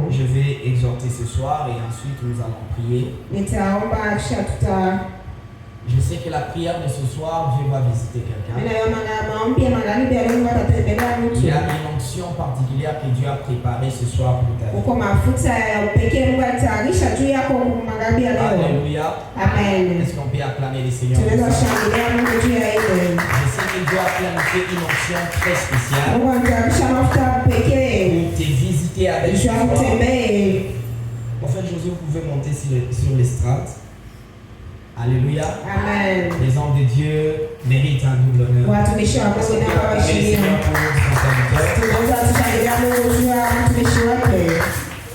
Je vais exhorter ce soir et ensuite nous allons prier. Je sais que la prière de ce soir, Dieu va visiter quelqu'un. Il y a une onction particulière que Dieu a préparée ce soir pour ta vie. Alléluia. Amen. Est-ce qu'on peut acclamer les Seigneurs? Je sais que Dieu a planifié une onction très spéciale pour te visiter avec toi. En fait, José, vous pouvez monter sur l'estrade. Alléluia. Amen. Les hommes de Dieu méritent un double honneur.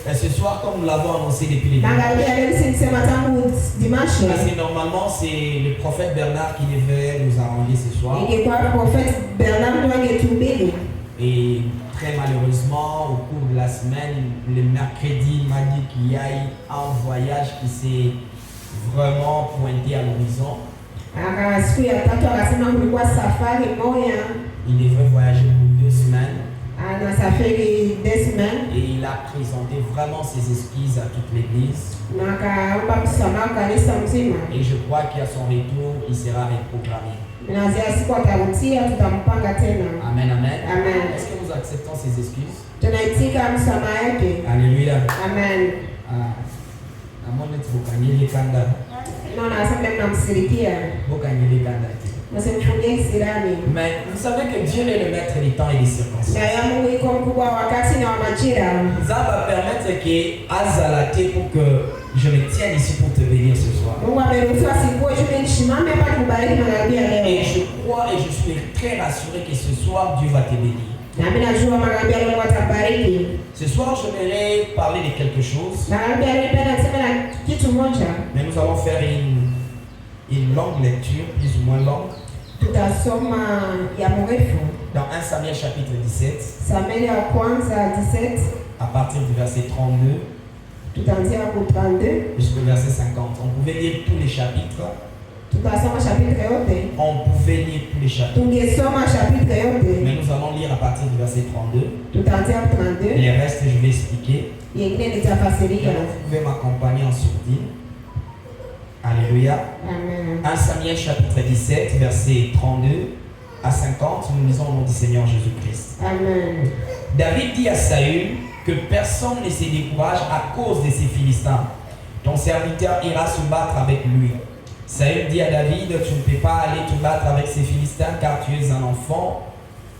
Et ce soir, comme nous l'avons annoncé depuis les débuts, parce que normalement c'est le prophète Bernard qui devait nous arranger ce soir. Et très malheureusement, au cours de la semaine, le mercredi, il m'a dit qu'il y a eu un voyage qui s'est vraiment pointé à l'horizon. Il devrait voyager pour 2 semaines. Et il a présenté vraiment ses excuses à toute l'église. Et je crois qu'à son retour, il sera reprogrammé. Amen, amen. Est-ce que nous acceptons ces excuses? Alléluia. Amen. Mais vous savez que Dieu est le maître des temps et des circonstances. Ça va permettre que Azalate pour que je me tienne ici pour te bénir ce soir. Et je crois et je suis très rassuré que ce soir Dieu va te bénir. Ce soir, j'aimerais parler de quelque chose. Mais nous allons faire une longue lecture, plus ou moins longue. Dans 1 Samuel chapitre 17. À partir du verset 32. Jusqu'au verset 50. On pouvait lire tous les chapitres. On pouvait lire tous les chapitres. Mais nous allons lire à partir du verset 32. Les restes, je vais expliquer. Vous pouvez m'accompagner en sourdine. Alléluia. Amen. 1 Samuel chapitre 17, verset 32 à 50. Nous lisons au nom du Seigneur Jésus-Christ. Amen. David dit à Saül que personne ne se décourage à cause de ces Philistins. Ton serviteur ira se battre avec lui. Saül dit à David, tu ne peux pas aller te battre avec ces Philistins car tu es un enfant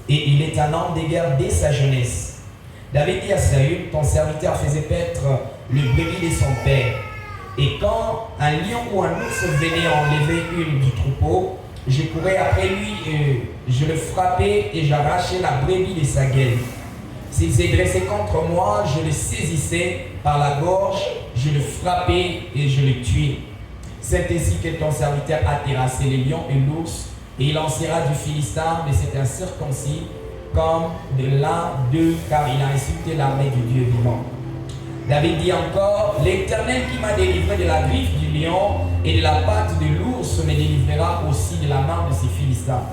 et il est un homme de guerre dès sa jeunesse. David dit à Saül, ton serviteur faisait paître le brebis de son père. Et quand un lion ou un ours venait enlever une du troupeau, je courais après lui et je le frappais et j'arrachais la brebis de sa gueule. S'il s'est dressé contre moi, je le saisissais par la gorge, je le frappais et je le tuais. C'est ainsi que ton serviteur a terrassé les lions et l'ours, et il en sera du Philistin, mais c'est un circoncis comme de l'un d'eux, car il a insulté l'armée du Dieu vivant. David dit encore, l'Éternel qui m'a délivré de la griffe du lion et de la patte de l'ours me délivrera aussi de la main de ces Philistins.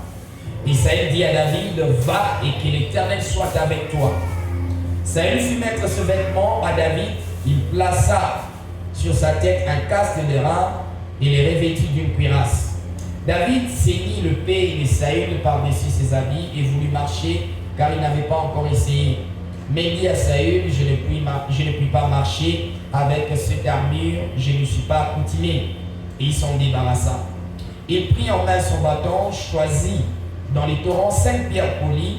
Isaïe dit à David, va et que l'Éternel soit avec toi. Saül fit mettre ce vêtement à David, il plaça sur sa tête un casque de rein et les revêtit d'une cuirasse. David ceignit le pays de Saül par-dessus ses habits et voulut marcher car il n'avait pas encore essayé. Mais il dit à Saül, je ne puis pas marcher avec cette armure, je ne suis pas accoutumé. Et il s'en débarrassa. Il prit en main son bâton, choisit dans les torrents 5 pierres polies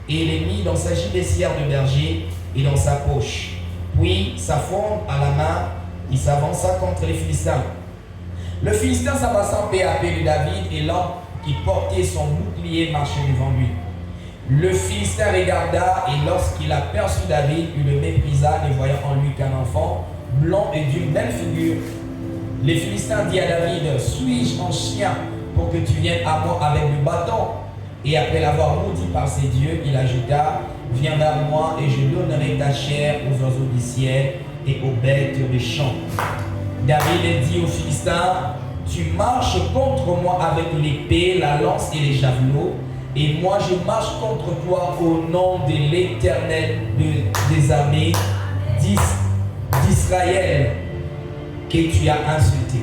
et les mit dans sa gibecière de berger et dans sa poche. Puis, sa fronde à la main, il s'avança contre les Philistins. Le Philistin s'avança peu à peu de David et l'homme qui portait son bouclier marchait devant lui. Le Philistin regarda et lorsqu'il aperçut David, il le méprisa, ne voyant en lui qu'un enfant, blond et d'une belle figure. Les Philistins dit à David, suis-je un chien pour que tu viennes à moi avec le bâton? Et après l'avoir maudit par ses dieux, il ajouta, viens vers moi et je donnerai ta chair aux oiseaux du ciel et aux bêtes des champs. David dit aux Philistins, tu marches contre moi avec l'épée, la lance et les javelots, et moi je marche contre toi au nom de l'Éternel des des armées d'Israël que tu as insulté.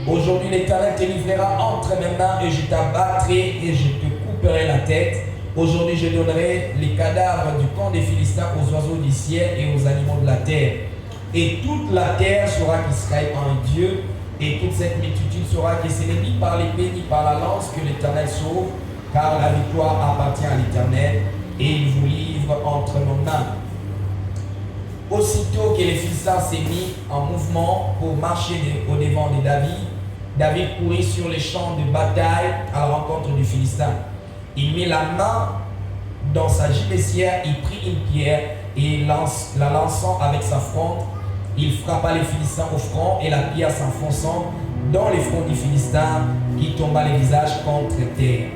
Aujourd'hui, l'Éternel te livrera entre mes mains et je t'abattrai et je te couperai la tête. Aujourd'hui, je donnerai les cadavres du camp des Philistins aux oiseaux du ciel et aux animaux de la terre. Et toute la terre saura qu'Israël a un Dieu, et toute cette multitude saura que ce n'est ni par l'épée ni par la lance que l'Éternel sauve, car la victoire appartient à l'Éternel, et il vous livre entre nos mains. Aussitôt que les Philistins s'est mis en mouvement pour marcher au devant de David, David courut sur les champs de bataille à la rencontre du Philistin. Il mit la main dans sa gibecière, il prit une pierre et la lançant avec sa fronde, il frappa les Philistins au front et la pierre s'enfonçant dans les fronts du Philistin qui tomba le visage contre terre.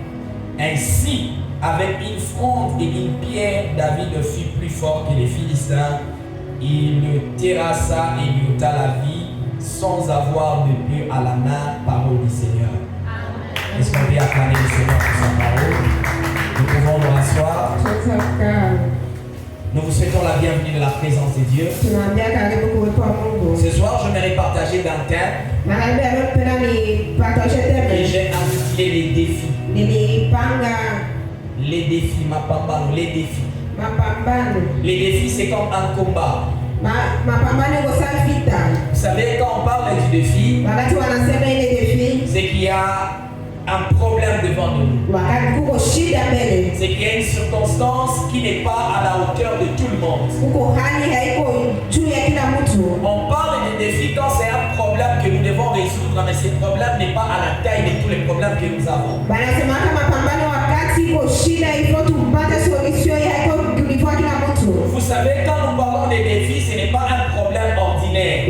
Ainsi, avec une fronde et une pierre, David fut plus fort que les Philistins. Il le terrassa et lui ôta la vie sans avoir de peu à la main. Parole du Seigneur. Est-ce qu'on peut acclamer le Seigneur pour sa parole? Nous pouvons nous rasseoir. Nous vous souhaitons la bienvenue de la présence de Dieu. Ce soir, je vais partager d'un thème que j'ai intitulé les défis. Les défis, les défis. Les défis, c'est comme un combat. Vous savez, quand on parle du défi, c'est qu'il y a un problème devant nous. C'est qu'il y a une circonstance qui n'est pas à la hauteur de tout le monde. On parle des défis quand c'est un problème que nous devons résoudre, mais ce problème n'est pas à la taille de tous les problèmes que nous avons. Vous savez, quand nous parlons des défis, ce n'est pas un problème ordinaire.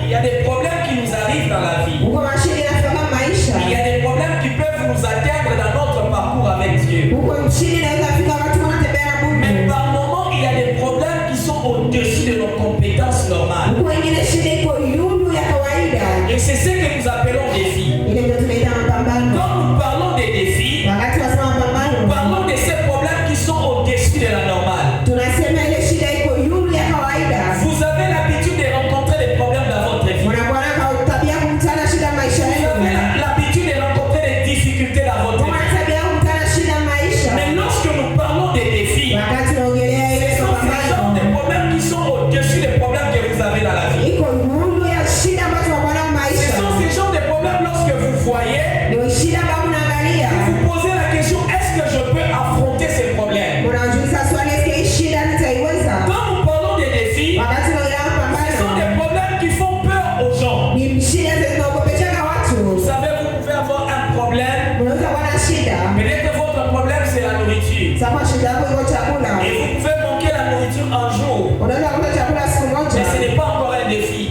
Il y a des problèmes qui nous arrivent dans la vie. Il y a des problèmes qui peuvent nous atteindre dans notre parcours avec Dieu. Mais par moments, il y a des problèmes qui sont au-dessus de nos compétences normales. Et c'est ce que nous appelons défis. Quand nous parlons des défis, nous parlons de ces problèmes qui sont au-dessus de la normale. Vous avez l'habitude de rencontrer des problèmes dans votre vie. Vous avez l'habitude de rencontrer des difficultés dans votre vie. Mais lorsque nous parlons des défis, ce sont ces genres de problèmes qui sont au-dessus des problèmes que vous avez dans la vie. Ce sont ces genres de problèmes lorsque vous voyez, vous posez la question, est-ce que je peux affronter ces problèmes? Quand nous parlons des défis, ce sont des problèmes qui font peur aux gens. Vous savez, vous pouvez avoir un problème. Peut-être que votre problème c'est la nourriture. Et vous pouvez manquer la nourriture un jour. Mais ce n'est pas encore un défi.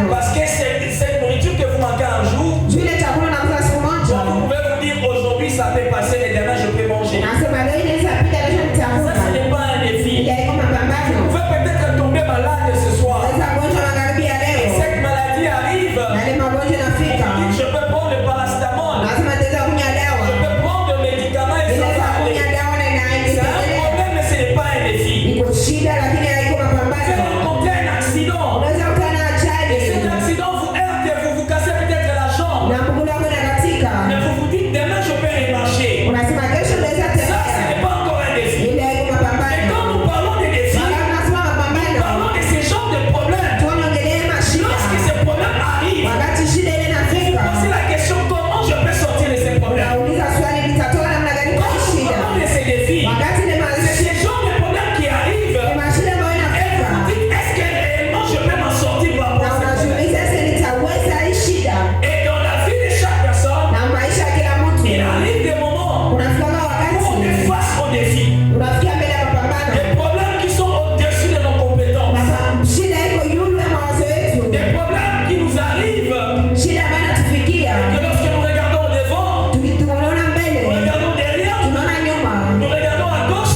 Parce que cette nourriture que vous manquez un jour, vous pouvez vous dire aujourd'hui ça peut passer et demain je peux manger. Ça ce n'est pas un défi. Vous pouvez peut-être tomber malade ce soir. Et cette maladie arrive. Vous dites je peux prendre le paracétamol. Je peux prendre le médicament et ça va aller. C'est un problème mais ce n'est pas un défi. Vous avez rencontré un accident. Et cet accident vous heurte et vous vous cassez peut-être la jambe. Mais vous vous dites demain je peux remarcher. Ça ce n'est pas encore un défi. Et quand nous parlons des défis, nous parlons de ces genres de problèmes. Lorsque ces problèmes arrivent, vous posez la question comment je peux sortir de ces problèmes. Quand nous parlons de ces défis, c'est ces genres de problèmes qui arrivent. Et vous vous dites est-ce que réellement je peux m'en sortir par rapport à ces problèmes? Et dans la vie de chaque personne, il arrive des moments où on est face aux défis. Des problèmes qui sont au-dessus de nos compétences. Des problèmes qui nous arrivent. Que lorsque nous regardons devant, nous regardons derrière, nous regardons à gauche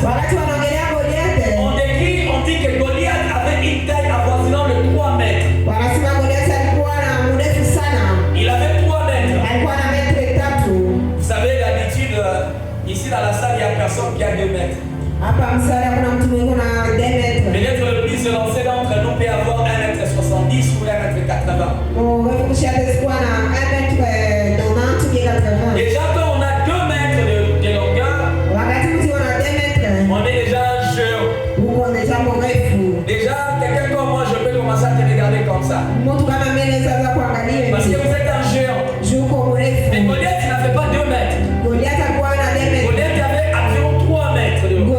On dit que Goliath avait une taille avoisinant les 3 mètres. Il avait 3 mètres. Vous savez, d'habitude, ici dans la salle, il n'y a personne qui a 2 mètres. Peut-être le plus élancé d'entre nous peut avoir 1m70 ou 1m80. Déjà, quand on a 2 mètres de longueur, on est déjà un jeu. Déjà, quelqu'un comme moi, je peux commencer à te regarder comme ça. Parce que vous êtes un géant. Mais Goliath, il n'avait pas 2 mètres. Goliath avait environ 3 mètres de haut.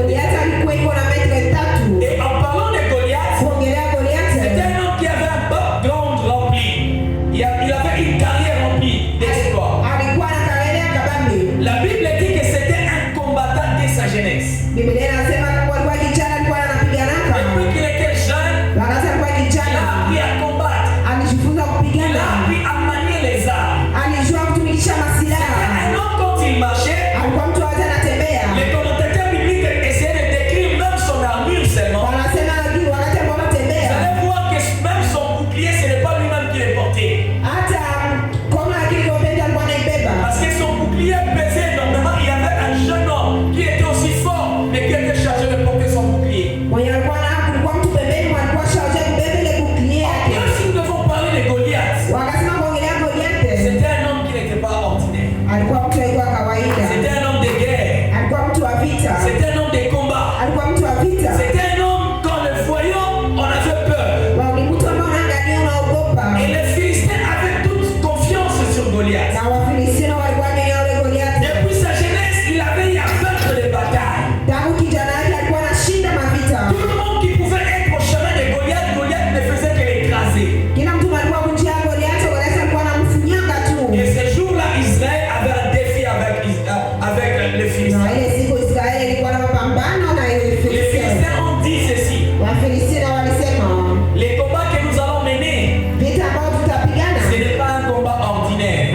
Et en parlant de Goliath, c'était un homme qui avait un background rempli. Il avait une carrière remplie d'exploits. La Bible dit que c'était un combattant dès sa jeunesse. Depuis qu'il était jeune, il a appris à combattre. Il a appris à manier les armes. Un homme, quand il marchait, les commentateurs bibliques essayaient de décrire même son armure seulement. Vous allez voir que même son bouclier, ce n'est pas lui-même qui le portait. Parce que son bouclier pesait énormément. Il y avait un jeune homme qui était aussi fort, mais qui était chargé de porter son bouclier. Si nous devons parler de Goliath, c'était un homme qui n'était pas ordinaire. C'était un homme de guerre. C'était un homme de combat. C'était un homme, quand le voyons, on avait peur. Et les Philistins avaient toute confiance sur Goliath. Depuis sa jeunesse, il avait eu à vaincre les batailles. Tout le monde qui pouvait être au chemin de Goliath, Goliath ne faisait que l'écraser. Et ce jour-là, Israël avait un défi avec les Philistins. Les Philistins ont dit ceci: les combats que nous allons mener, ce n'est pas un combat ordinaire.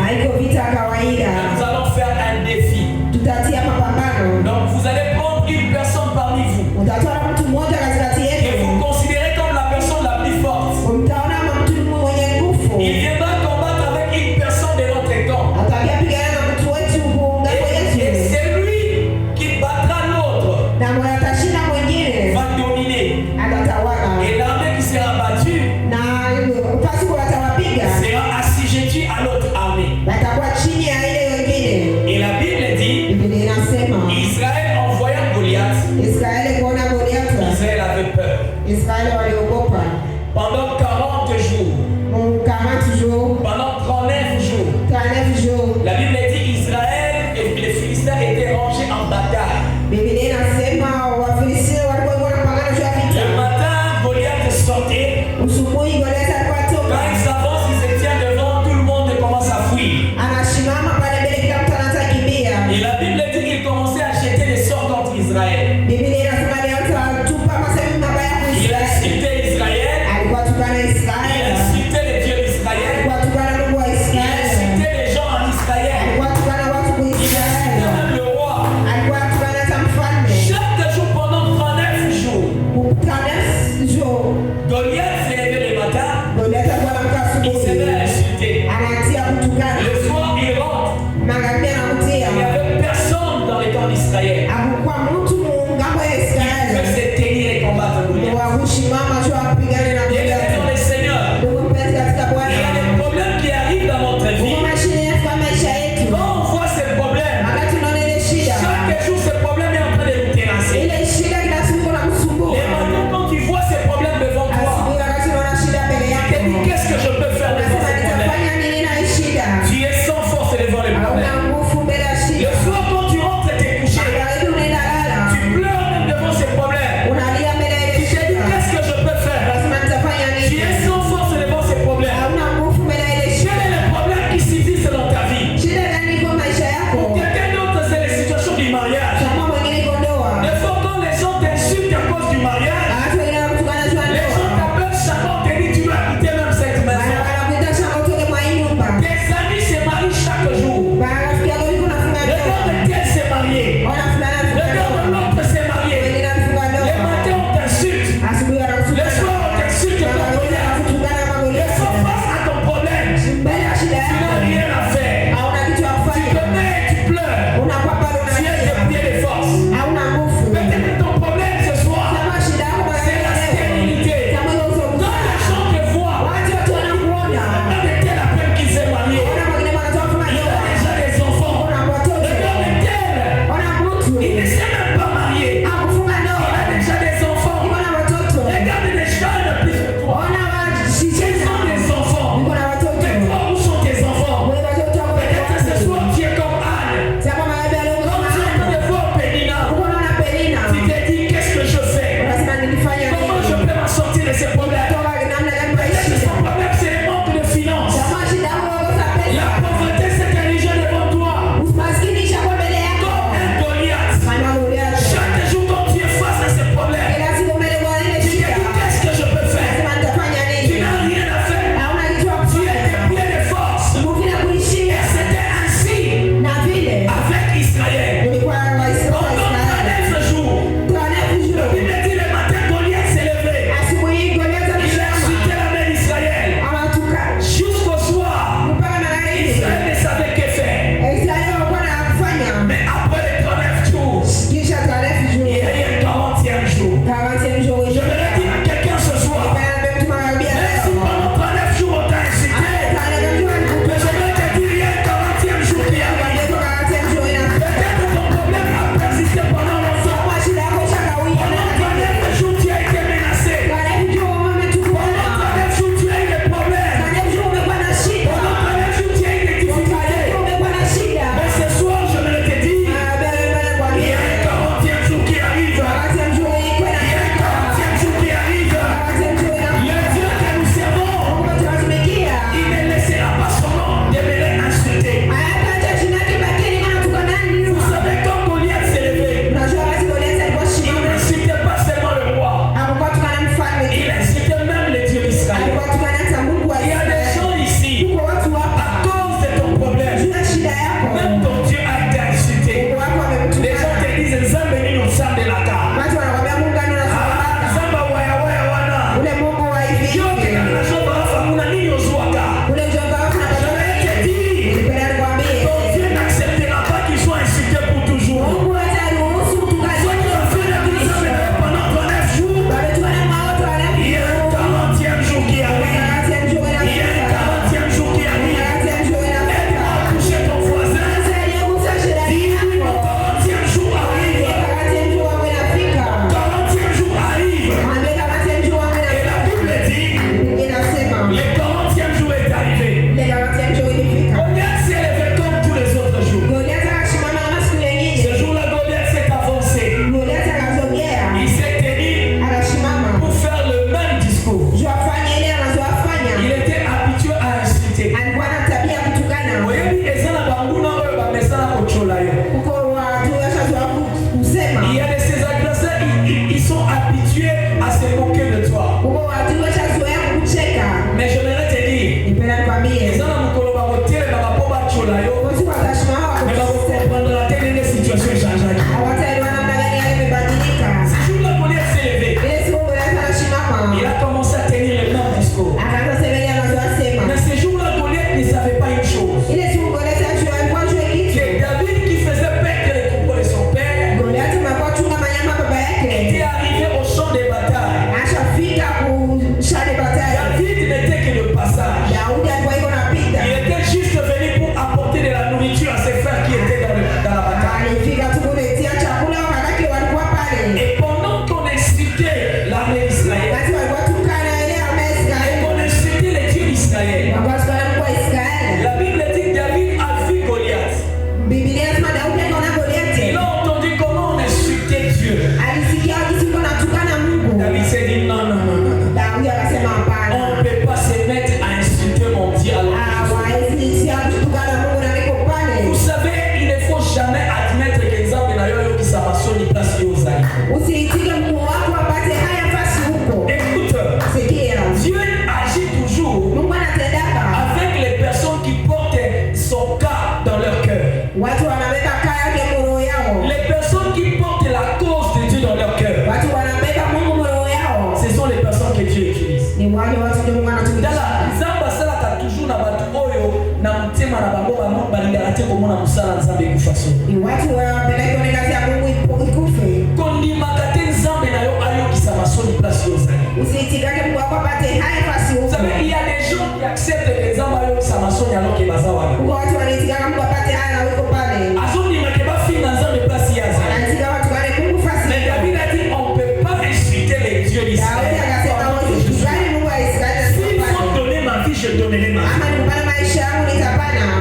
passage. Il était juste venu pour apporter de la nourriture à ses frères qui étaient dans la bataille. Et pendant qu'on insultait l'armée d'Israël, et qu'on insultait les dieux d'Israël, la Bible dit que David a vu Goliath. Il a entendu comment on insultait Dieu. David s'est dit non, non, non, non. On ne peut pas se mettre à insulter mon Dieu alors. Vous savez, il ne faut jamais admettre que les hommes n'ont qui s'amassent ni place qui aux aïeux. Écoute, Dieu agit toujours avec les personnes qui portent son cas dans leur cœur. Les personnes qui portent la cause de Dieu dans leur cœur. Ce sont les personnes que Dieu utilise. Toujours na batu oyo na mtema na bango balingana te komona musala nzambe kufaso. Kondimaka te nzambe na yo ayokisa masoni place yozali. Vous savez, il y a des gens qui acceptent que nzambe ayokisa masoni alors que baza wana. Azondima ke bafinga nzambe place yazali. Mais David a dit on ne peut pas insulter les dieux d'Israël. Je donnerai ma vie.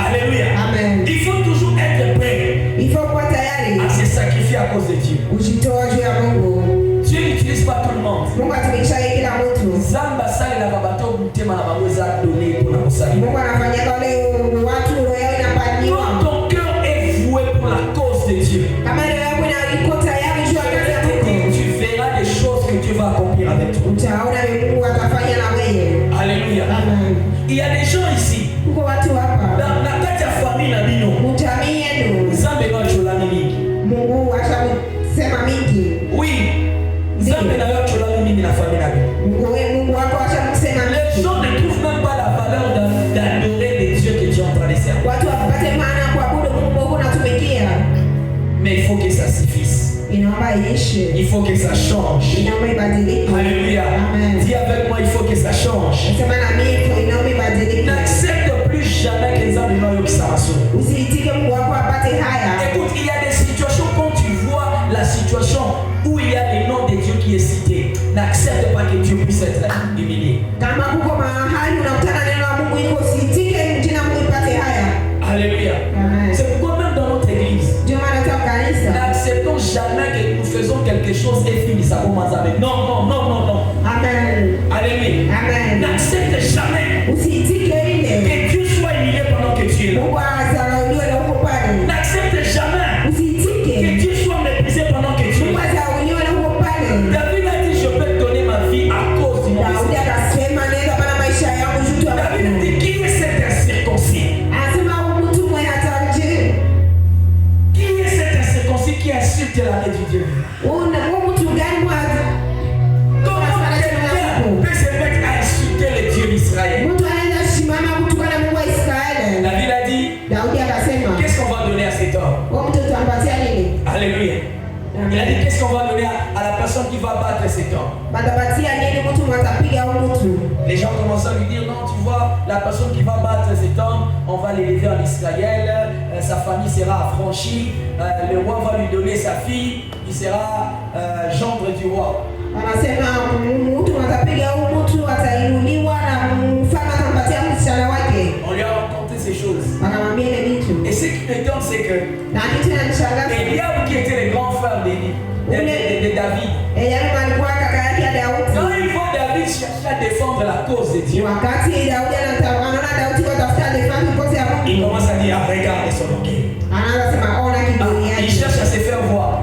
Alléluia. Amen. Il faut toujours être prêt à se sacrifier à cause de Dieu. Dieu n'utilise pas tout le monde. Zamba sali na babato mutema na baweza donner pour la salut. Quand ton cœur est voué pour la cause de Dieu, tu verras des choses que Dieu va accomplir avec toi. Alléluia. Amen. Il y a des gens ici. Dans la famille la bino. Zambe no cholani mingi. Oui. Zambe na yo cholani mingi na famille la bino. Les gens ne trouvent même pas la valeur d'adorer les dieux que Dieu est en train de servir. Mais il faut que ça suffise. Il faut que ça change. Alléluia. Dis avec moi, il faut que ça change. N'accepte plus jamais que les hommes n'ont ça. Écoute, il y a des situations quand tu vois la situation où il y a le nom de Dieu qui est cité. N'accepte pas que Dieu puisse être humilié. Alléluia. C'est pourquoi même dans notre église, n'acceptons jamais que nous faisons quelque chose et finissons avec. Non, non, non, non, non. Amen. Alléluia. Amen. N'accepte jamais que Dieu soit humilié pendant que tu es là. N'accepte jamais que Dieu soit méprisé pendant que tu es là. David a dit, je peux te donner ma vie à cause du nom de Dieu. David a dit, qui est cet incirconcis? Qui insulte l'armée du Dieu. Comment quelqu'un peut se mettre à insulter les dieux d'Israël? David a dit, qu'est-ce qu'on va donner à cet homme? Alléluia. Il a dit, qu'est-ce qu'on va donner à la personne qui va battre cet homme? Les gens commencent à lui dire, non, tu vois, la personne qui va battre cet homme, on va l'élever en Israël, sa famille sera affranchie, le roi va lui donner sa fille, il sera gendre du roi. On lui a raconté ces choses. Et ce qui m'étonne, c'est que Eliab, qui était le grand frère de David, quand il voit David chercher à défendre la cause de Dieu, il commence à dire, regarde son orgueil. Il cherche à se faire voir.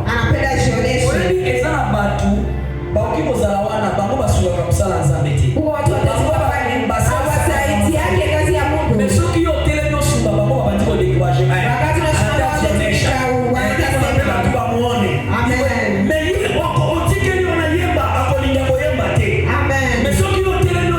Mais ceux qui ont télé non sur Baba, on va dire décourager. Mais ceux qui ont télé non,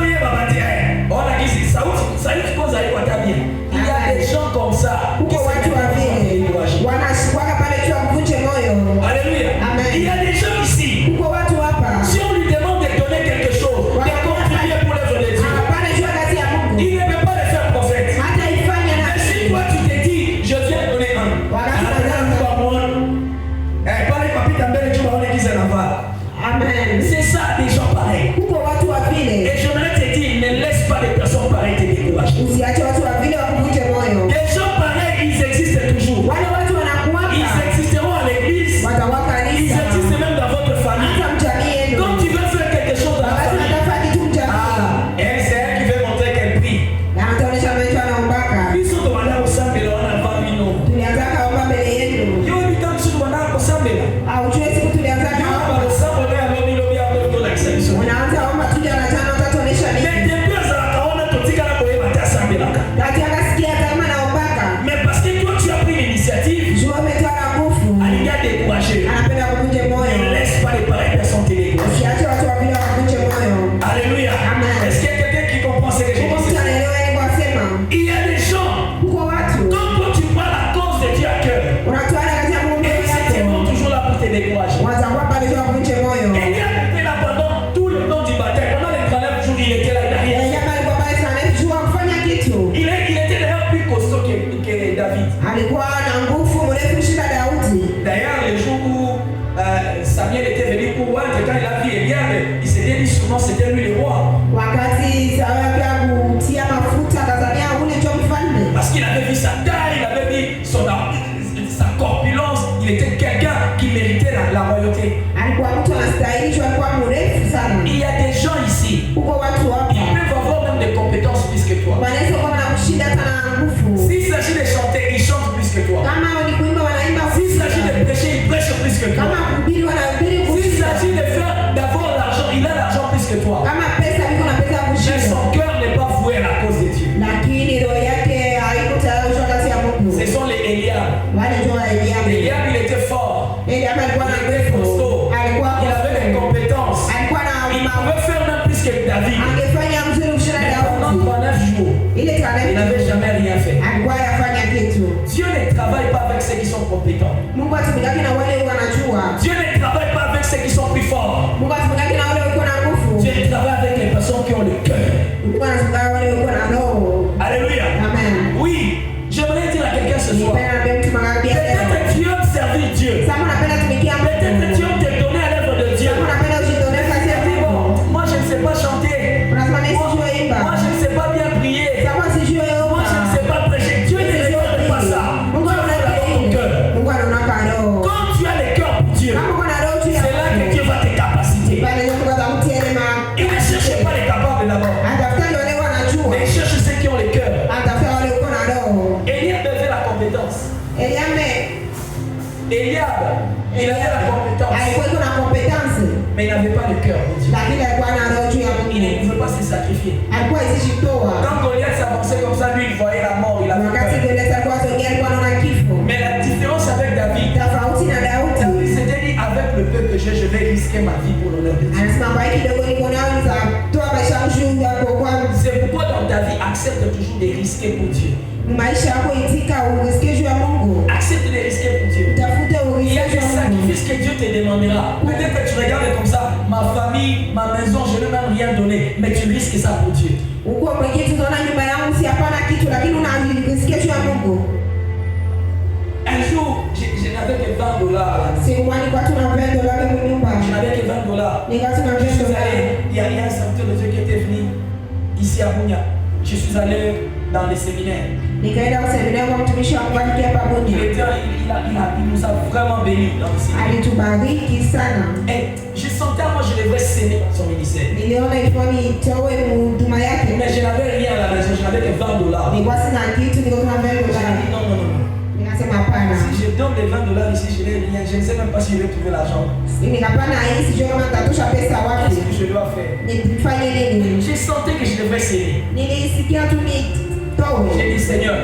ça des gens pareils. Et j'aimerais te dire, ne laisse pas les personnes pareilles te décourager. Des gens pareils, ils existent toujours. Ils existeront à l'église. Ils existent même dans votre famille. Quand tu veux faire quelque chose dans la famille, elle, c'est elle qui veut montrer qu'elle prie. Ils sont demandés au Sambela, on n'a pas vu non. Yo, ils sont demandés au Sambela. Mais parce que toi tu as pris l'initiative, Aliga découragé. Ne laisse pas les pareilles personnes te décourager. Alléluia. Est-ce qu'il y a quelqu'un qui comprend ce que je dis? Il y a des gens, quand toi tu prends la cause de Dieu à cœur, et ils sont toujours là pour te décourager. Eliab était là pendant tout le temps du bataille. Pendant les 39 jours, il était là derrière. Il était d'ailleurs plus costaud que David. D'ailleurs, le jour où Samuel était venu pour voir, quand il a vu Eliab, il s'était dit souvent c'était lui le roi. Parce qu'il avait vu sa taille, il avait vu sa corpulence, il était quelqu'un qui méritait la royauté. Il y a des gens ici, ils peuvent avoir même des compétences plus que toi. S'il s'agit de chanter, ils chantent plus que toi. S'il s'agit de prêcher, ils prêchent plus que toi. S'il s'agit d'avoir l'argent, il a l'argent plus que toi. Mais son cœur n'est pas voué à la cause de Dieu. Ce sont les Eliab. Eliab, il était fort. Il était costaud. Il avait des compétences. Il pouvait faire même plus que David. Mais pendant 39 jours, il n'avait jamais rien fait. Dieu ne travaille pas avec ceux qui sont compétents. Dieu ne travaille pas avec ceux qui sont plus forts. Dieu travaille avec les personnes qui ont le cœur. Alléluia. Oui, j'aimerais dire à quelqu'un ce soir. Peut-être tu as servi Dieu. Peut-être tu as te donné à l'œuvre de Dieu. Moi je ne sais pas chanter. Moi je ne sais pas bien prier. Moi je ne sais pas prêcher. Dieu ne fait pas ça. Dieu fait d'abord ton cœur. Quand tu as le cœur pour Dieu, c'est là que Dieu va te capaciter. Il ne cherche pas les capables d'abord, mais il cherche ceux qui ont le cœur. Eliab avait la compétence. Eliab, il avait la compétence, mais il n'avait pas le cœur pour Dieu. Il ne pouvait pas se sacrifier. Quand Goliath s'avançait comme ça, lui il voyait la mort, il avait peur. Mais la différence avec David, David s'était dit avec le peu que j'ai, je vais risquer ma vie pour l'honneur de Dieu. C'est pourquoi dans ta vie, accepte toujours de risquer pour Dieu. Accepte de risquer pour Dieu. Il y a des sacrifices que Dieu te demandera. Peut-être que tu regardes comme ça, ma famille, ma maison, je ne vais même rien donner, mais tu risques ça pour Dieu. Un jour, je n'avais que $20. Je n'avais que $20. Je suis allé, il y a un serviteur de Dieu qui était venu ici à Bounia. Je suis allé dans les séminaires. Il nous a vraiment bénis dans le séminaire. Et je sentais, moi, je devrais s'aimer dans son ministère. Mais je n'avais rien à la maison, je n'avais que $20. J'ai dit non. Si je donne les $20 ici, je n'ai rien. Je ne sais même pas si je vais trouver l'argent. Qu'est-ce que je dois faire? J'ai senti que je devrais s'aimer. J'ai dit Seigneur,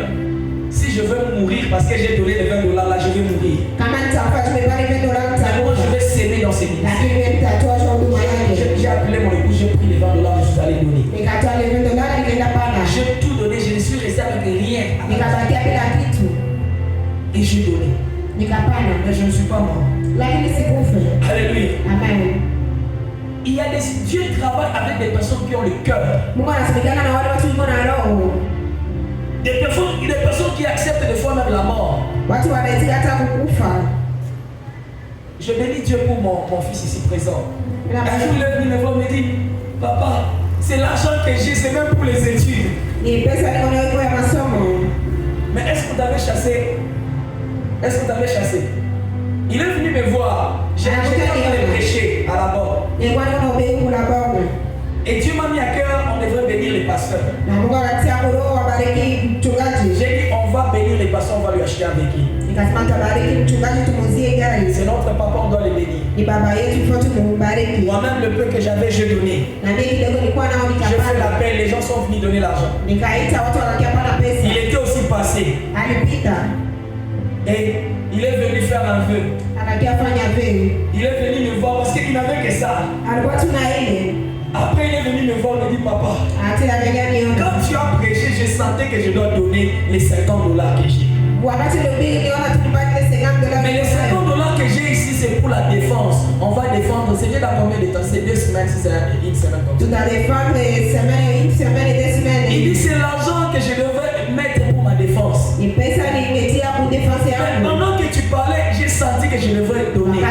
si je veux mourir parce que j'ai donné les $20 là, je vais mourir. Moi, je vais s'aimer dans ces ministères. J'ai appelé mon épouse, j'ai pris les $20, je suis allé donner. J'ai tout donné, je ne suis resté avec rien. Et j'ai donné. Mais je ne suis pas mort. Alléluia. Amen. Il y a Dieu travaille avec des personnes qui ont le cœur. Des personnes qui acceptent des fois même la mort. Je bénis Dieu pour mon fils ici présent. Un jour, il est venu me voir et me dit, papa, c'est l'argent que j'ai, c'est même pour les études. Mais est-ce qu'on t'avait chassé? Est-ce qu'on t'avait chassé? Il est venu me voir. J'ai prêché à la mort. Et Dieu m'a mis à cœur, on devrait bénir les pasteurs. J'ai dit, on va bénir les pasteurs, on va lui acheter un véhicule. C'est notre papa, on doit les bénir. Moi-même, le peu que j'avais, je donnais. J'ai fait l'appel, les gens sont venus donner l'argent. Il était aussi passé. Et il est venu faire un vœu. Il est venu me voir parce qu'il n'avait que ça. Après, il est venu me voir et me dit, papa, quand tu as prêché, je sentais que je dois donner les $50 que j'ai. Mais les $50 que j'ai ici, c'est pour la défense. On va défendre. C'est bien dans combien de temps? C'est 2 semaines, si c'est une semaine comme ça. Il dit, c'est l'argent que je devais mettre pour ma défense. Pendant que tu parlais, j'ai senti que je devrais donner. Et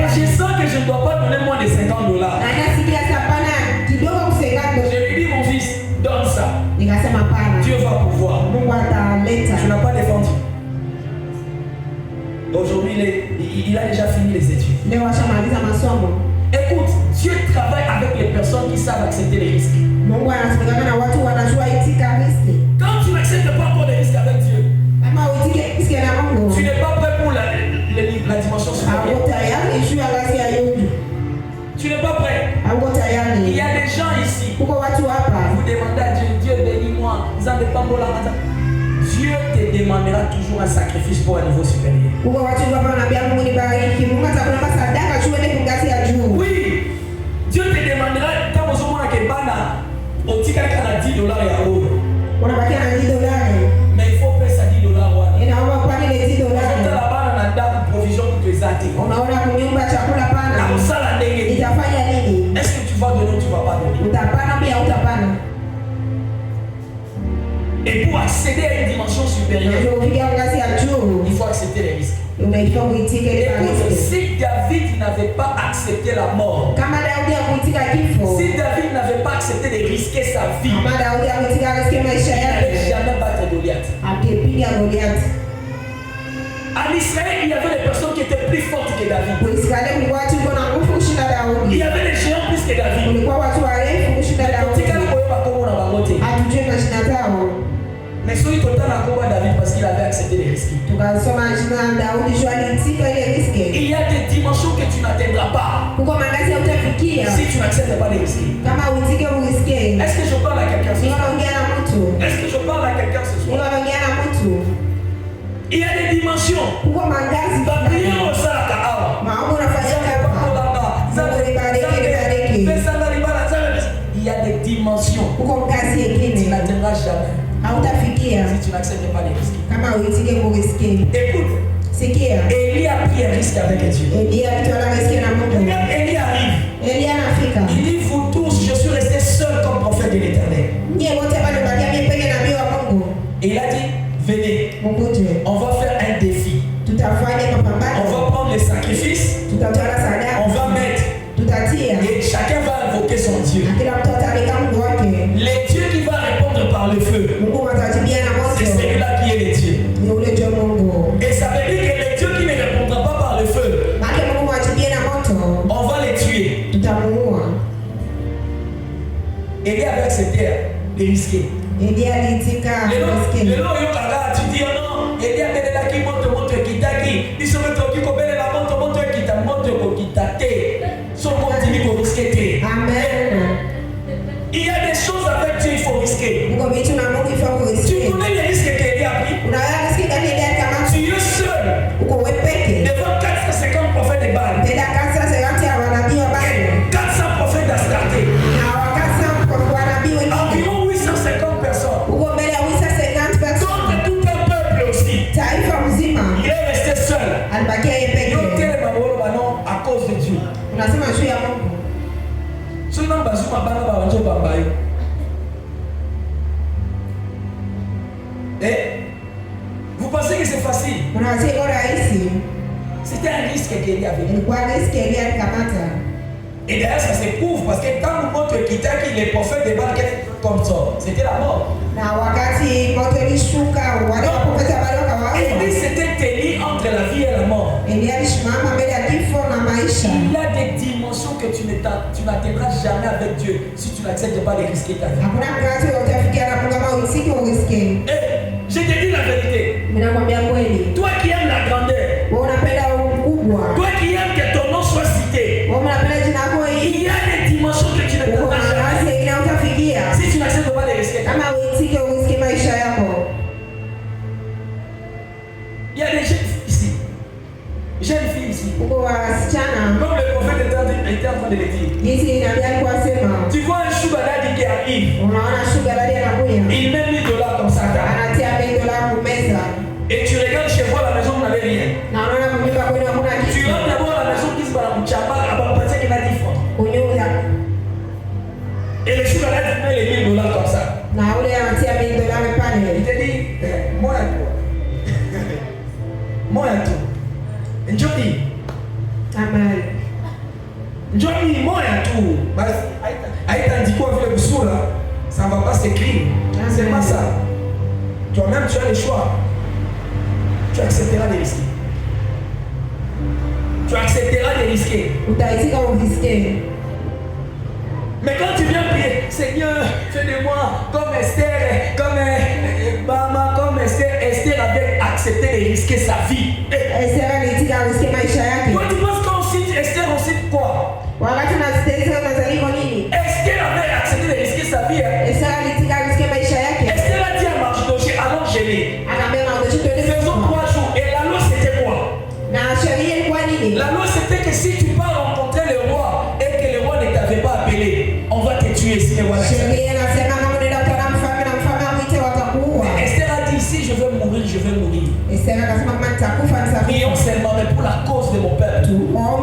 je sens que je ne dois pas donner moins de $50. Je lui dis, mon fils, donne ça. Dieu va pouvoir. Tu n'as pas défendu. Aujourd'hui, il a déjà fini les études. Écoute, Dieu travaille avec les personnes qui savent accepter les risques. Quand tu n'acceptes pas encore les risques avec Dieu, tu n'es pas prêt pour la dimension supérieure. Tu n'es pas prêt. Il y a des gens ici. Vous demandez à Dieu, Dieu bénis-moi. Dieu te demandera toujours un sacrifice pour un niveau supérieur. Oui, Dieu te demandera quand vous avez $10 mais il faut payer ça $10. Provision pour tes athées. Est-ce que tu vas donner ou tu ne vas pas donner? Et pour accéder à une dimension supérieure, il faut accepter les risques. Écoute, si David n'avait pas accepté la mort, si David n'avait pas accepté de risquer sa vie, il n'allait jamais battre Goliath. En Israël, il y avait des personnes qui étaient plus fortes que David. Il y avait des géants plus que David. Mais celui qui était dans David parce qu'il avait accepté les risques. Il y a des dimensions que tu n'atteindras pas si tu n'acceptes pas les risques. Est-ce que je parle à quelqu'un ce soir? Est-ce que je parle à quelqu'un ce soir? Il y a des dimensions. Il y a des dimensions. Tu n'atteindras jamais si tu n'acceptes pas les risques. Écoute, Élie a pris un risque avec Dieu. Élie arrive. Il dit, vous tous, je suis resté seul comme prophète de l'Éternel. Et il a dit, venez, on va faire un défi. On va prendre les sacrifices. On va mettre. Et chacun va invoquer son Dieu. Les dieux qui va répondre par le feu, c'est celui-là qui est le Dieu. Et ça veut dire que les dieux qui ne répondront pas par le feu, on va les tuer. Élie avait accepté de risquer. Tu dis, oh non, Élie a donné la qui monte qui t'a qui. Il se met au qui combien la monte qui t'a son compte dit qu'il faut risquer. Amen. Il y a des choses avec Dieu, il faut risquer. Tu connais les risques qu'Élie a pris? Tu es seul devant 450 prophètes de Baal. 400 prophètes d'Astarté. Environ 850 personnes. Donc tout un peuple aussi. Il est resté seul. À cause de Dieu. Et vous pensez que c'est facile? C'était un risque qu'il y avait. Et d'ailleurs, ça se prouve parce que quand vous montrez qu'il les prophètes débarquaient comme ça, c'était la mort. Et c'était tenu entre la vie et la mort. Il y a des dimensions que tu n'atteindras jamais avec Dieu si tu n'acceptes pas de risquer ta vie. Et je te dis la vérité. Toi qui aimes la grandeur, toi qui aimes que ton nom soit cité, il y a des dimensions que tu n'atteindras jamais si tu n'acceptes pas de risquer ta vie. Il y a des jeunes filles ici. Jeunes filles ici. Comme le prophète était en train de le dire. Tu vois un sugar daddy qui arrive. Il met $1000 comme ça. Et tu regardes chez vous à la maison, vous n'avez rien. Tu rentres d'abord à la maison qui se bat à Mouchamba, à Bambatia qui n'a 10 francs. Et le sugar daddy met les $1000 comme ça. Il te dit, moi à toi. Moi à toi. Njoni. Amen. Njoni, moi à tout. Aïta dit quoi avec le sourd là? Ça ne va pas s'écrire. C'est pas ça. Toi-même, tu as le choix. Tu accepteras de risquer. Tu accepteras de risquer. Mais quand tu viens prier, Seigneur, fais de moi comme Esther, comme Bama, comme Esther. Esther avait accepté de risquer sa vie. Toi, tu penses qu'on cite Esther, on cite quoi? Esther avait accepté de risquer sa vie. Esther a dit à Mardoché, allons geler. Faisons 3 jours. Et la loi, c'était quoi? La loi, c'était que si tu pars rencontrer le roi et que le roi ne t'avait pas appelé, on va te tuer si le roi n'a pas appelé. Esther a dit, si je veux mourir, je veux mourir. Prions seulement, mais pour la cause de mon peuple. Pour la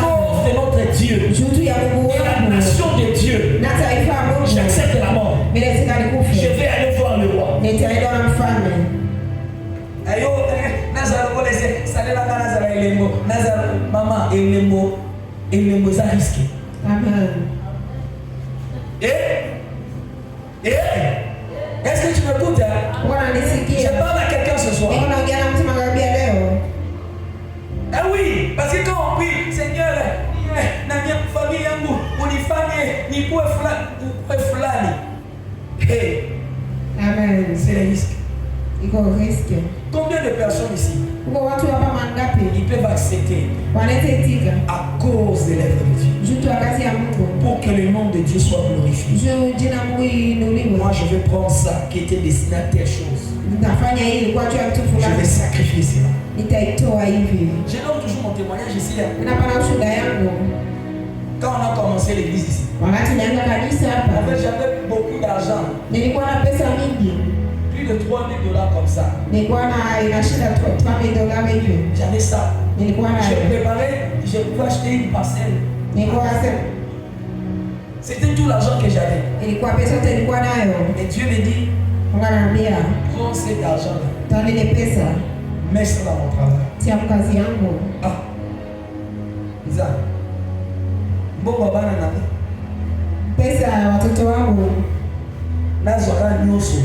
cause de notre Dieu. Et la nation de Dieu. J'accepte la mort. Je vais aller voir le roi. Ayo, Nazaro, Salela Nazara Elemo, Nazaro, Maman, Elemo, ça risque. Amen. Est-ce que tu m'écoutes? Je parle à quelqu'un ce soir. Ah oui, parce que quand on prie, Seigneur, na mia famille yangu, unifanye nikuwe fulani. Amen. C'est le risque. Risque. Combien de personnes ici ils peuvent accepter à cause de l'œuvre de Dieu pour que le nom de Dieu soit glorifié? Moi je vais prendre ça qui était destiné à telle chose. Je vais sacrifier cela. Je donne toujours mon témoignage ici. Quand on a commencé l'église ici, en fait j'avais beaucoup d'argent. Plus de $3,000 comme ça. J'avais ça. Je préparais, je pouvais acheter une parcelle. C'était tout l'argent que j'avais. Et Dieu me dit, prends cet argent-là. Mets ça dans mon travail. Ah. Isa. Bon baba na nani? Pesa ya watoto wangu. Nazwaka nyuso.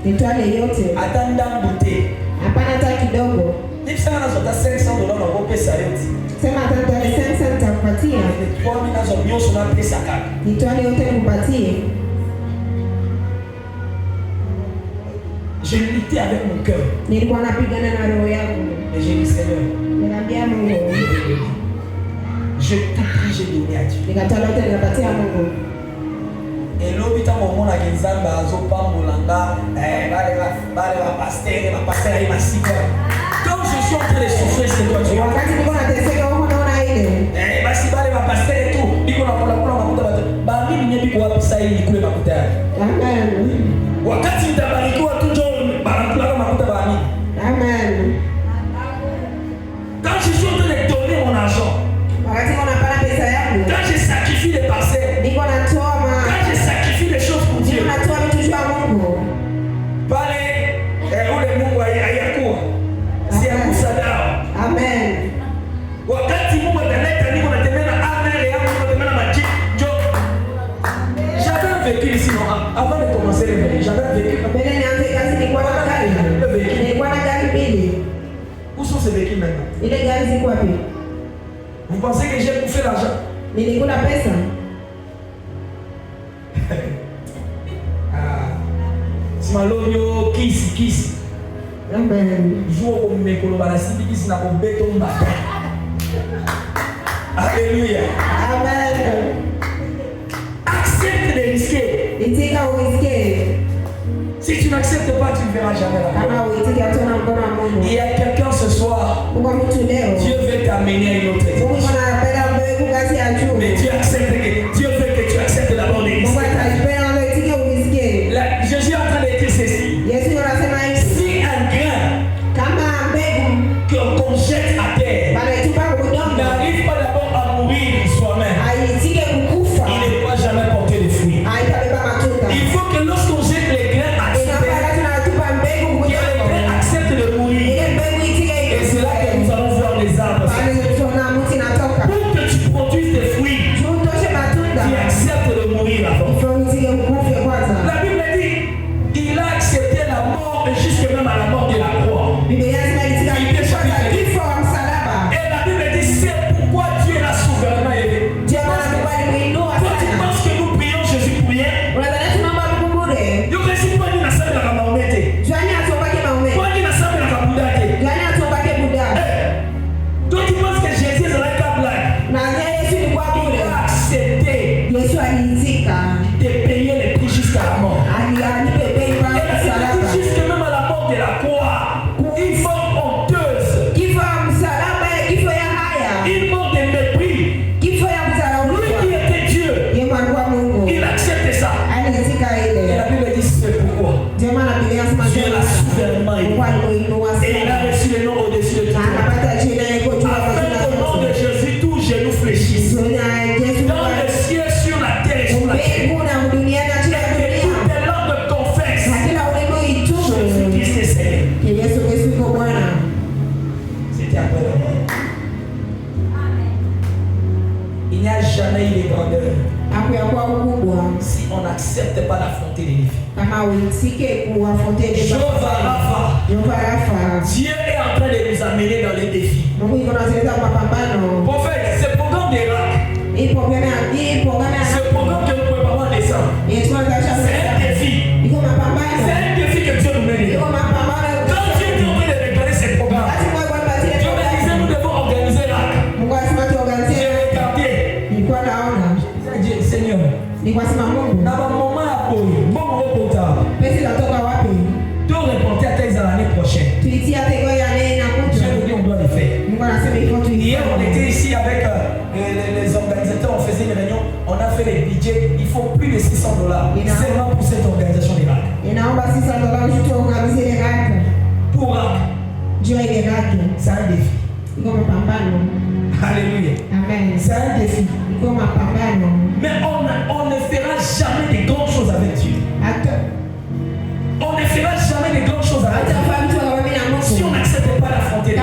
Nitwale yote. Hata ndambote. Hapana hata kidogo. Nipi sana nazwaka $500 na kwa pesa yote. Sema hata nitwale $500 nitakupatia. Kwa mimi nazo nyuso na pesa kaka. Nitwale yote nikupatie. Je luttais avec mon cœur. Nilikuwa napigana na roho yangu. Et j'ai dit Seigneur. Nikamwambia Mungu. Je tout prie, j'ai donné à Dieu. Nikatoa yote nikapatia Mungu. Et l'obita mon à Genzamba azopa molanga bale va pasteur et massika. Quand je suis en train de souffrir c'est toi tu vois. Wakati niko nateseka huko naona ile. Basi bale va pasteur et tout. Biko na kula makuta bato. Ba mimi nyebi kwa pesa hii nikule makuta. Amen. Wakati nitabarikiwa tu njoo barakula makuta ba mimi. Amen. Quand je suis en train de donner mon argent. Wakati unapata pesa yangu. Quand je sacrifie les parcelles. Niko natoa quand je sacrifie les choses pour Dieu. Niko natoa vitu vya Mungu. Pale ule Mungu hayakuwa. Si akusadao. Amen. commencé le véhicule. J'avais vécu. Le véhicule. Où sont ces véhicules maintenant? Vous pensez que j'ai bouffé l'argent? Simalonio, kiss. Jour au Mekolo Balassi, qui n'a pas béton matin. Alléluia. Amen. Accepte de risquer. Si tu n'acceptes pas, tu ne verras jamais la gloire. Il y a quelqu'un ce soir, Dieu veut t'amener à une autre étape. Mais Dieu veut que tu acceptes d'abord de risquer. Jésus est en train de dire ceci. Si un grain qu'on jette à terre n'arrive pas d'abord à mourir soi-même, il ne pourra jamais porter de fruits. Il faut que lorsqu'on jette les grains à terre, que les grains acceptent de mourir. Et c'est là que nous allons voir les arbres. Pour que tu produises des fruits, tu acceptes de mourir avant. La Bible dit, il a accepté la mort et jusque même à la mort de la croix. Et la Bible dit, c'est pourquoi Dieu l'a souverainement élevé. Quand tu penses que nous prions Jésus pour rien, nous ne récitons pas une assemblée à la Mahomété. Pas une assemblée à la Bouddha. Toi tu penses que Jésus est un câble. Il a accepté de payer les prix jusqu'à la mort. Et jusque même à la mort de la croix, une mort honteuse, une mort de mépris. Lui qui était Dieu, il accepte ça. Et la Bible dit c'est pourquoi Dieu l'a souverainement élevé. Et il a reçu le nom au-dessus de tout. Afin qu'au nom de Jésus, tout genou fléchisse. Dans le ciel, sur la terre et sur la terre. Et que toutes les langues confessent Jésus-Christ est Seigneur. C'était après la mort. Il n'y a jamais eu de grandeur si on n'accepte pas d'affronter les défis. Jéhovah Rapha, Dieu est en train de nous amener dans les défis. Prophète, ce programme des rats, ce programme que nous ne pouvons pas voir descendre, c'est un défi. C'est un défi que Dieu nous met. Quand Dieu est en train de réparer ce programme, Dieu me disait nous devons organiser RAC. J'ai regardé. J'ai dit Seigneur, dans mon moment à Pau, tout reporter à tes l'année prochaine. Dieu nous dit on doit le faire. Hier on était ici avec les organisateurs, on faisait une réunion, on a fait les budgets, il faut plus de $600 seulement pour cette organisation des RAC. Pour RAC, c'est un défi. Alléluia. C'est un défi. Mais on ne fera jamais de grandes choses avec Dieu. On ne fera jamais de grandes choses avec Dieu si on n'accepte pas d'affronter.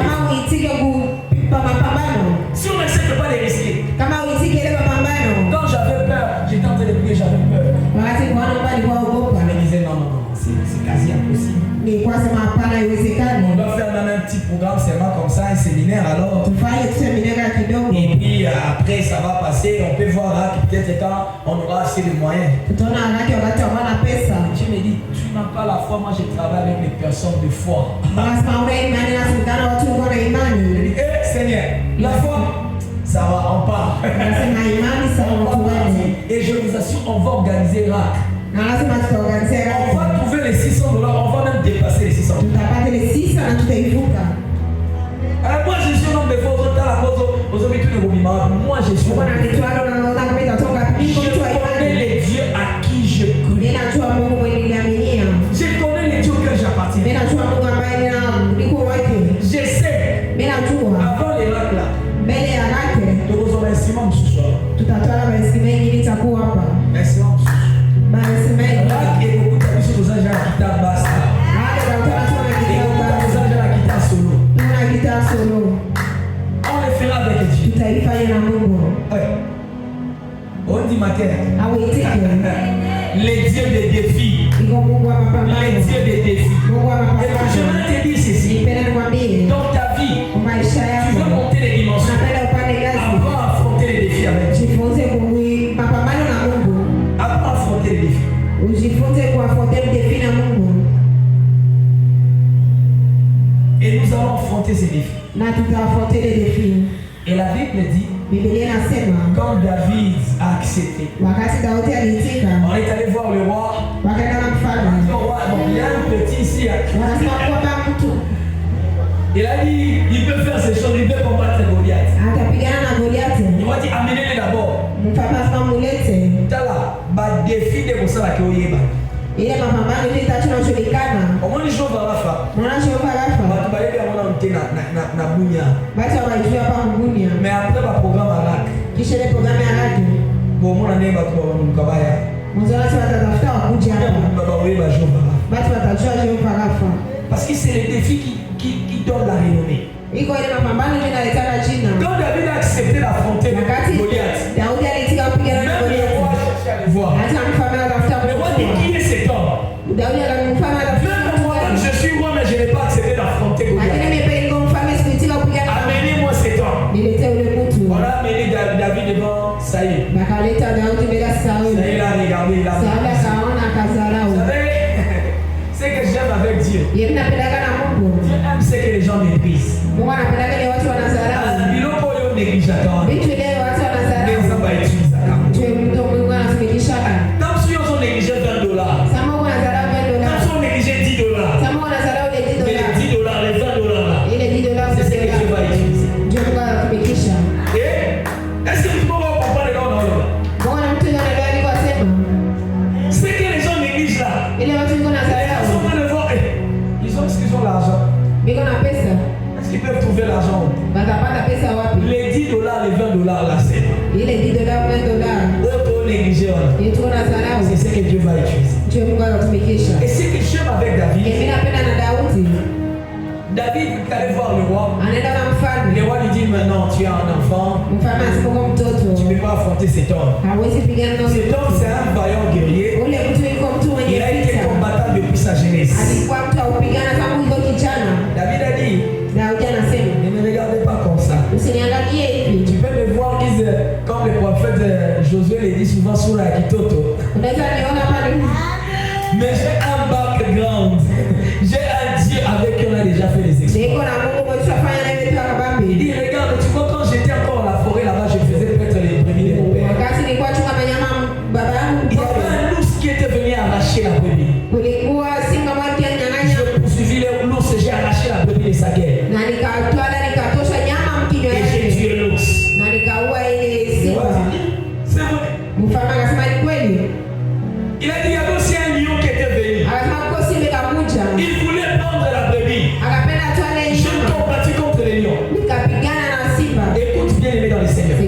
Si on n'accepte pas de risquer. Quand j'avais peur, j'étais en train de prier, j'avais peur. Je me disais non, c'est quasi impossible. On doit faire même un petit programme seulement comme ça, un séminaire alors. Et puis après ça va passer, on peut voir peut-être quand on aura assez de moyens. Je me dis, tu n'as pas la foi, moi je travaille avec les personnes de foi. Je dis, Seigneur, la foi, ça va, on part. Et je vous assure, on va organiser RAC. On va trouver les $600, on va même dépasser les $600. Alors moi je suis un homme de force, aux habitudes de Robima. Moi je suis un homme de force. Je connais les dieux à qui je connais. Je connais les dieux auxquels j'appartiens. Je sais, avant les RAC là, de vos instruments ce soir. Instruments. RAC et beaucoup de choses aux agents à guitare basse. Et beaucoup de agents à guitare solo. On le fera avec Dieu. Ouais. On dit matin. Les dieux des défis. affronter ces défis. Et la Bible dit, quand David a accepté, on est allé voir le roi. Il y a un petit ici. Il a dit, il peut faire ces choses, il peut combattre Goliath. Il m'a dit, amenez-les d'abord. Tala, défi de ça la Koyeba. Au moins, les gens vont la faire. Mais après, le programme à l'AC. Bon, mon année, parce que c'est le défi qui donne la renommée. Quand David a accepté d'affronter Goliath, même le roi cherchait à le voir. Le roi dit, qui est cet homme? Même moi, je suis roi, mais je n'ai pas accepté d'affronter Goliath. Amenez-moi cet homme. On a amené David devant Saïd. Saïd a regardé, il a vu. Vous savez, c'est que j'aime avec Dieu. Dieu aime ce que les gens méprisent. Les Comme si on négligeait $20. Comme si on négligeait $10. Mais les $10, les $20 là, c'est ce que Dieu va utiliser. Et est-ce que tu peux comprendre le nom? Ce que les gens négligent là, les gens sont en train de voir, ils ont l'argent. Est-ce qu'ils peuvent trouver l'argent? Les $10, les $20 là, c'est auto-négligé. C'est ce que Dieu va utiliser. Et ce que j'aime avec David, David est allé voir le roi. Le roi lui dit maintenant tu as un enfant. Tu ne peux pas affronter cet homme. Cet homme c'est un vaillant guerrier. Il a été combattant depuis sa jeunesse. David a dit, ne me regardez pas comme ça. Tu peux me voir comme le prophète Josué le dit souvent sur la Kitoto. Mais j'ai un background. J'ai un Dieu avec qui on a déjà fait des exploits. Il dit, regarde, tu vois, quand j'étais encore dans la forêt là-bas, je faisais peut-être les brebis de mon père. Il y avait un ours qui était venu arracher la brebis. Je poursuivis l'ours et j'ai arraché la brebis de sa gueule. Et j'ai tué l'ours. C'est vrai. Il a dit, il y avait aussi un lion qui était venu. Il voulait prendre la brebis. Je combattis contre les lions. Écoute bien aimé dans le Seigneur. Tu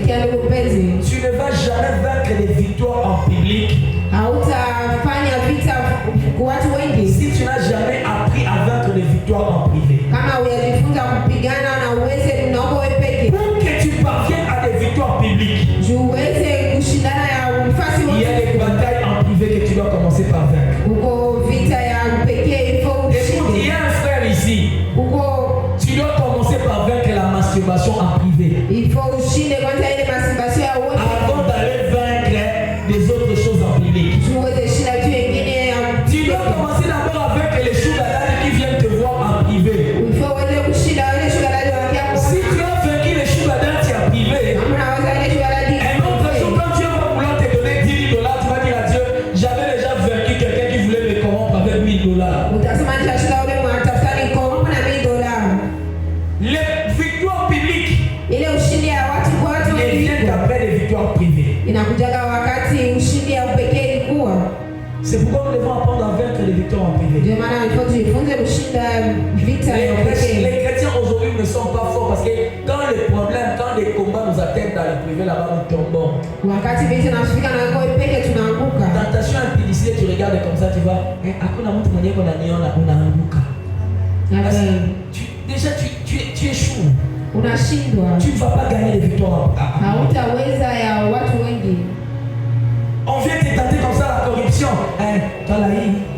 ne vas jamais vaincre des victoires en public si tu n'as jamais appris à vaincre des victoires en privé. Pour que tu parviennes à des victoires publiques, il y a des batailles en privé que tu dois commencer par vaincre. Écoute, il y a un frère ici. Tu dois commencer par vaincre la masturbation en privé. Avant d'aller vaincre des autres choses en public. Tu dois commencer d'abord avec les chougadades qui viennent te voir en privé. Si tu as vaincu les chougadades en privé, un autre jour quand Dieu va vouloir te donner $10 000, tu vas dire à Dieu, j'avais déjà vaincu quelqu'un qui voulait me corrompre avec $1000. Les victoires publiques ne viennent qu'après les victoires privées. C'est pourquoi nous devons apprendre à vaincre les victoires en privé. Les chrétiens aujourd'hui ne sont pas forts parce que quand les problèmes, quand les combats nous atteignent dans le privé, là-bas nous tombons. Tentation impudicité, tu regardes comme ça, tu vois, déjà tu échoues. Tu ne vas pas gagner les victoires. On vient te tenter comme ça la corruption. Toi là,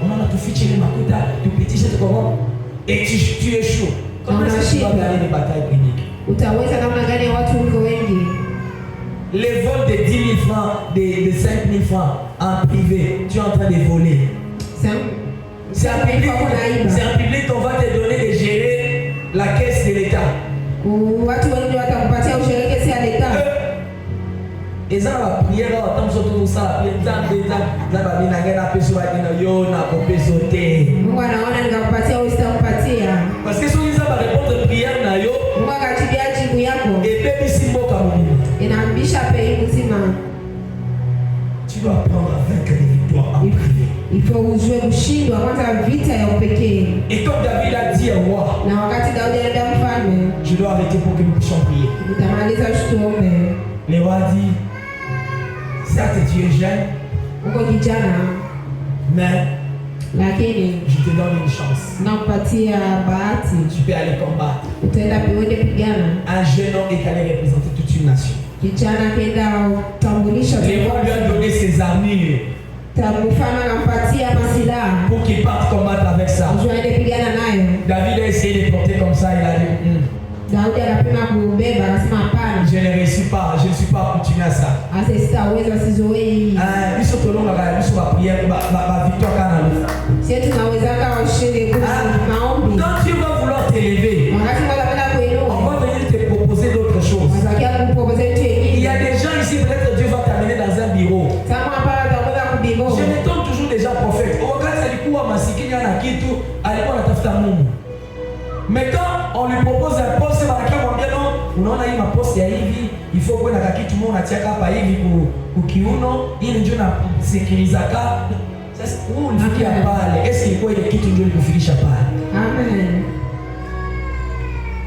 on a tout fiché les makuta, tout petit, c'est comment. Et tu échoues. Comment est-ce que tu vas gagner des batailles publiques? Les vols de 10 000 francs, de 5 000 francs en privé, tu es en train de voler. C'est en public, on va te donner de gérer la caisse de ça parce que si on va répondre prière na yo et puis si mboka mobima tu dois apprendre à vaincre les victoires en prière. Il faut ujue kushindwa kwanza vita ya upekee. Et comme David a dit au roi, na wakati Daudi aliambia mfalme, je dois arrêter pour que nous puissions prier. Utamaliza tuombe. Le roi dit, certes tu es jeune, uko kijana, mais lakini je te donne une chance. Nakupatia bahati. Tu peux aller combattre. Utaenda uende pigana. Un jeune homme est allé représenter toute une nation. Kijana kaenda utambulisha. Le roi lui a donné ses armures. Pour qu'il parte combattre avec ça. David a essayé de porter comme ça, il a dit je ne réussis pas, je ne suis pas continué à ça. Quand Dieu va vouloir t'élever, on va venir te proposer d'autres choses. Il y a des gens ici, peut-être Dieu va t'amener dans un bureau. Je m'étonne toujours des gens prophètes. Mais quand on lui propose un poste, il faut que tout le monde Amen.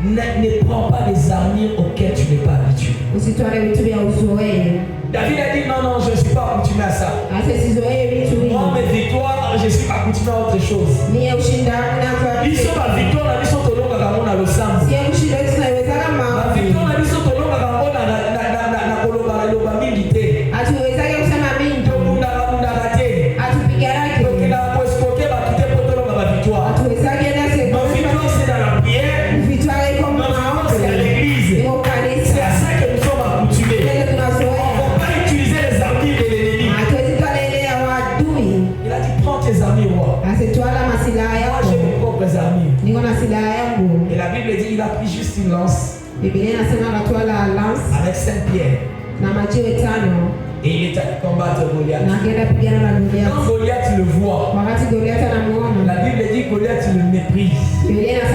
Ne prends pas des armures auxquelles tu n'es pas habitué. David a dit non, je ne suis pas accoutumé à ça. Moi, mes victoires, je suis accoutumé à autre chose. Ils sont ma victoire, ils sont au long de la monde à l'Osam. Ma victoire, ils sont au long de la monde à l'Obamilité. Et la Bible dit il a pris juste une lance avec 5 pierres. Et il est allé combattre Goliath. Quand Goliath le voit, la Bible dit Goliath le méprise. Il dit est-ce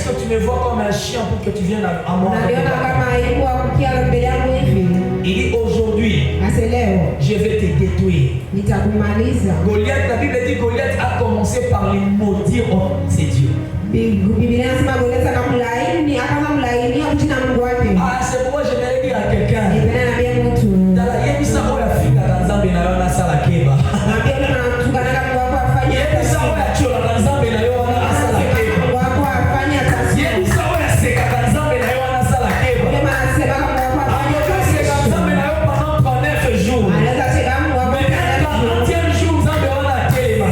que tu me vois comme un chien pour que tu viennes à moi? Il dit aujourd'hui, je vais te détruire. Goliath, la Bible dit Goliath a commencé par les maudire ses dieux. Ah, c'est pourquoi je vais dire à quelqu'un. Dans la Yébissa, on a fait la Tanzambé, on a fait la Keba. Yébissa, on a tué la Tanzambé, on a fait la Keba. Yébissa, on a fait la Tanzambé, on a fait la Keba. Pendant 39 jours. Mais le 40e jour, on a Keba.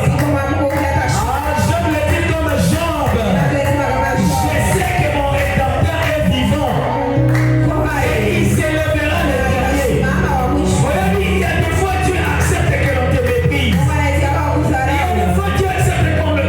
Ah, je me le dis comme jambe. Je sais que mon rédempteur est vivant. Et il s'élèvera le dernier. Il y a des fois tu acceptes que l'on te méprise. Il y a des fois tu acceptes qu'on le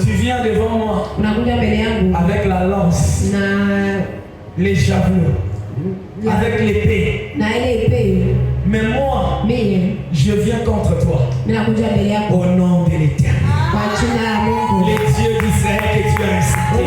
Tu viens devant moi avec la lance, les javelots, avec l'épée. Mais moi, je viens contre toi. Au nom de l'Éternel. Les dieux d'Israël que tu as incités.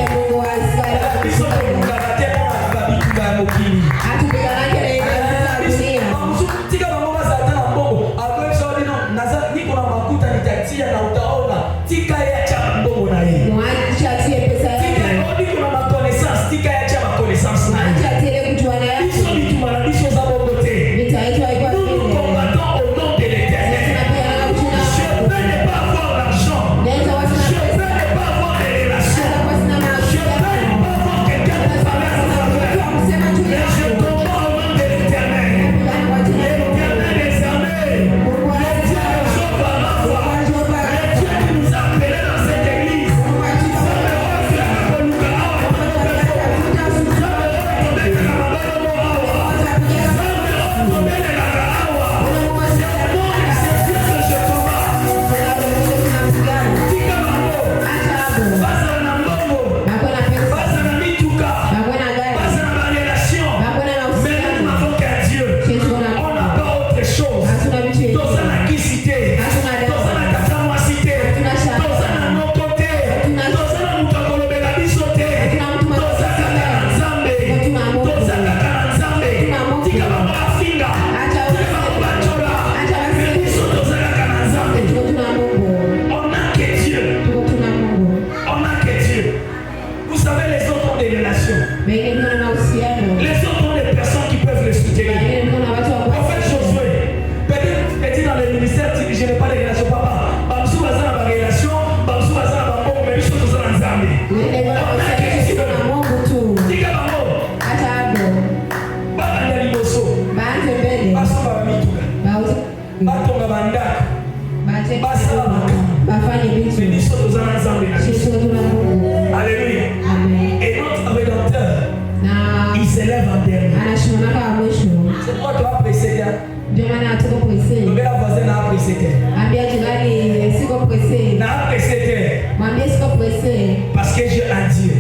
Parce que Dieu a Dieu.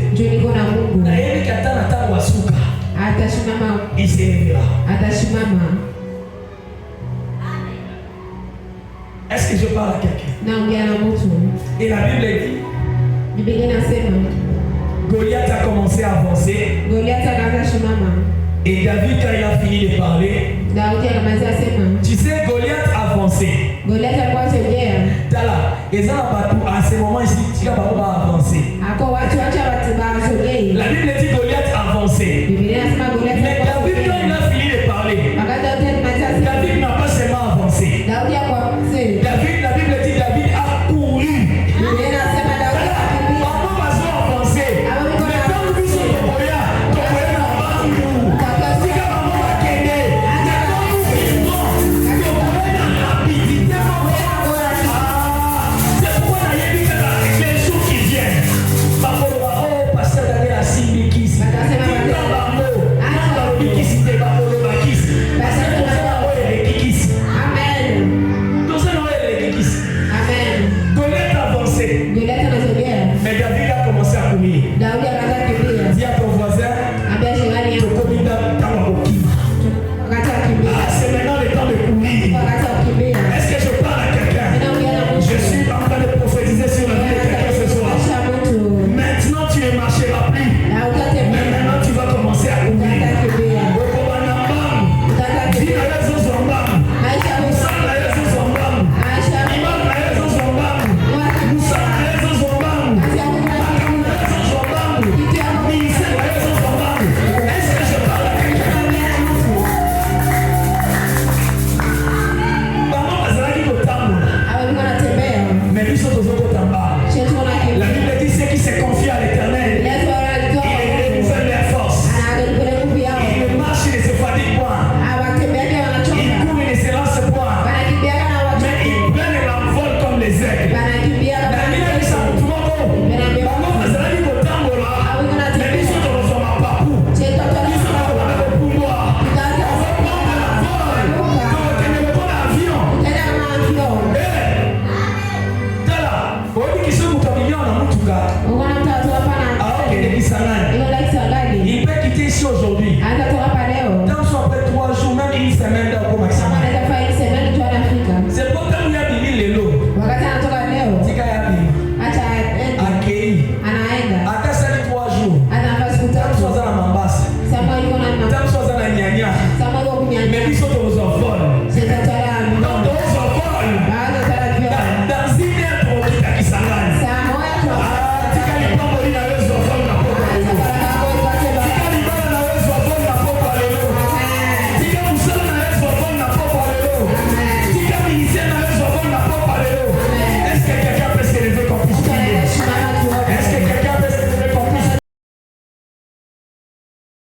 Il s'élèvera. Est-ce que je parle à quelqu'un? Et la Bible dit, Goliath a commencé à avancer. Et David, quand il a fini de parler, tu sais, Goliath avançait. À ce moment ici, tu vas avancer. La Bible dit Goliath avançait. Mais David, quand il a fini de parler, David n'a pas seulement avancé. David, la Bible dit David a couru. Les jours qui viennent. Suka.